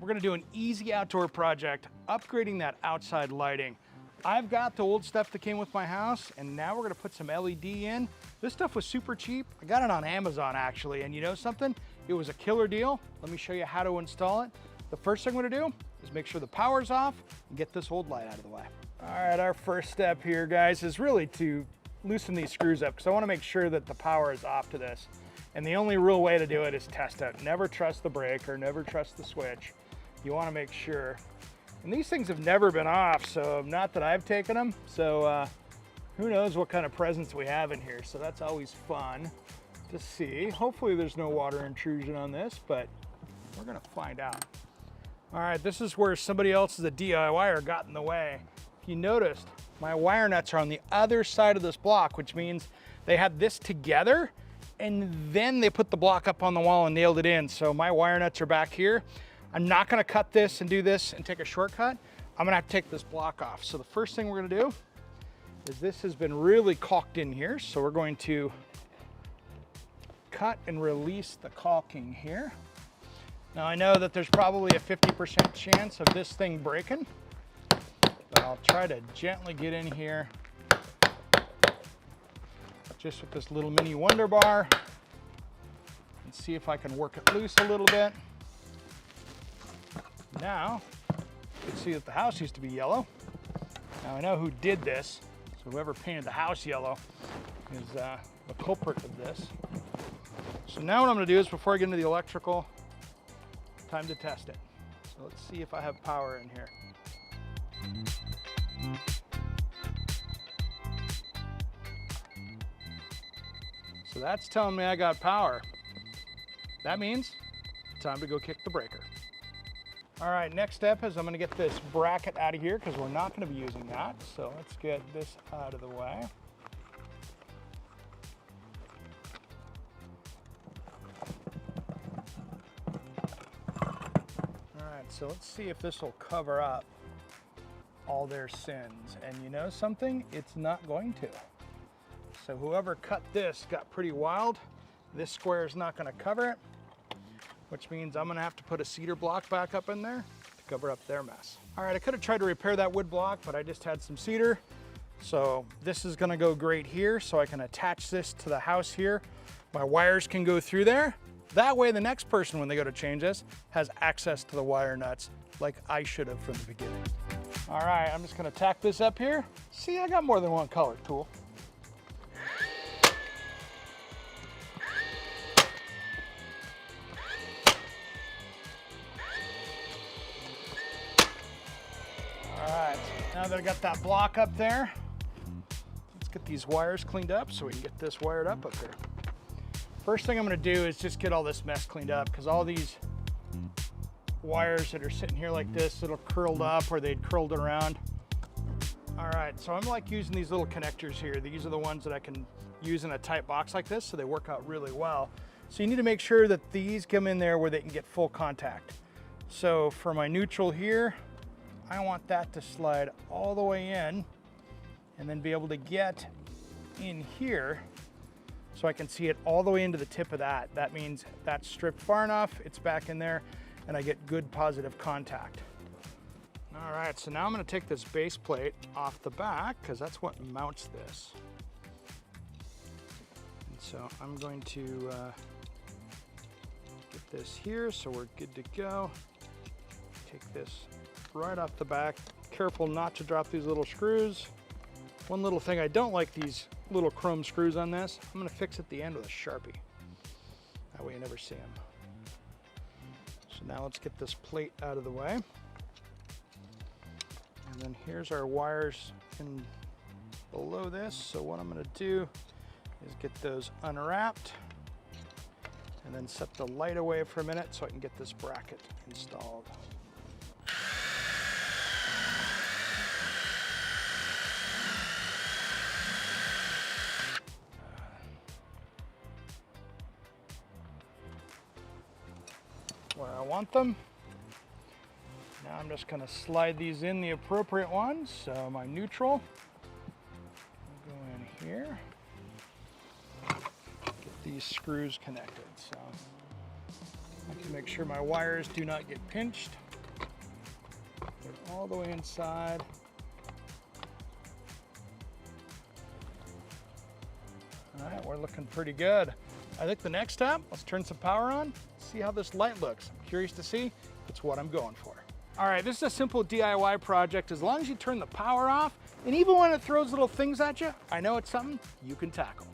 we're gonna do an easy outdoor project, upgrading that outside lighting. I've got the old stuff that came with my house, and now we're gonna put some LED in. This stuff was super cheap. I got it on Amazon actually, and you know something? It was a killer deal. Let me show you how to install it. The first thing I'm gonna do is make sure the power's off and get this old light out of the way. All right, our first step here, guys, is really to loosen these screws up because I wanna make sure that the power is off to this. And the only real way to do it is test it. Never trust the breaker, never trust the switch. You wanna make sure. And these things have never been off, so not that I've taken them. So who knows what kind of presents we have in here. So that's always fun to see. Hopefully there's no water intrusion on this, but we're gonna find out. All right, this is where somebody else's DIYer got in the way. If you noticed, my wire nuts are on the other side of this block, which means they had this together and then they put the block up on the wall and nailed it in. So my wire nuts are back here. I'm not gonna cut this and do this and take a shortcut. I'm gonna have to take this block off. So the first thing we're gonna do is this has been really caulked in here. So we're going to cut and release the caulking here. Now I know that there's probably a 50% chance of this thing breaking, but I'll try to gently get in here just with this little mini Wonder Bar and see if I can work it loose a little bit. Now, you can see that the house used to be yellow. Now I know who did this, so whoever painted the house yellow is the culprit of this. So now what I'm gonna do is, before I get into the electrical, time to test it. So let's see if I have power in here. So that's telling me I got power. That means time to go kick the breaker. All right, next step is I'm gonna get this bracket out of here because we're not gonna be using that. So let's get this out of the way. All right, so let's see if this will cover up all their sins. And you know something? It's not going to. So whoever cut this got pretty wild. This square is not gonna cover it, which means I'm gonna have to put a cedar block back up in there to cover up their mess. All right, I could have tried to repair that wood block, but I just had some cedar. So this is gonna go great here, so I can attach this to the house here. My wires can go through there. That way the next person, when they go to change this, has access to the wire nuts like I should have from the beginning. All right, I'm just gonna tack this up here. See, I got more than one color tool. Now that I got that block up there, let's get these wires cleaned up so we can get this wired up there. First thing I'm gonna do is just get all this mess cleaned up because all these wires that are sitting here like this, that are curled up or they'd curled around. All right, so I'm like using these little connectors here. These are the ones that I can use in a tight box like this, so they work out really well. So you need to make sure that these come in there where they can get full contact. So for my neutral here, I want that to slide all the way in and then be able to get in here so I can see it all the way into the tip of that. That means that's stripped far enough, it's back in there, and I get good positive contact. All right, so now I'm gonna take this base plate off the back because that's what mounts this. And so I'm going to get this here so we're good to go. Take this right off the back. Careful not to drop these little screws. One little thing I don't like, these little chrome screws on this. I'm gonna fix at the end with a Sharpie. That way you never see them. So now let's get this plate out of the way. And then here's our wires in below this. So what I'm gonna do is get those unwrapped and then set the light away for a minute so I can get this bracket installed. Where I want them. Now I'm just gonna slide these in the appropriate ones. So my neutral will go in here. Get these screws connected. So I can make sure my wires do not get pinched. Get all the way inside. All right, we're looking pretty good. I think the next step, let's turn some power on, see how this light looks. I'm curious to see if it's what I'm going for. All right, this is a simple DIY project. As long as you turn the power off, and even when it throws little things at you, I know it's something you can tackle.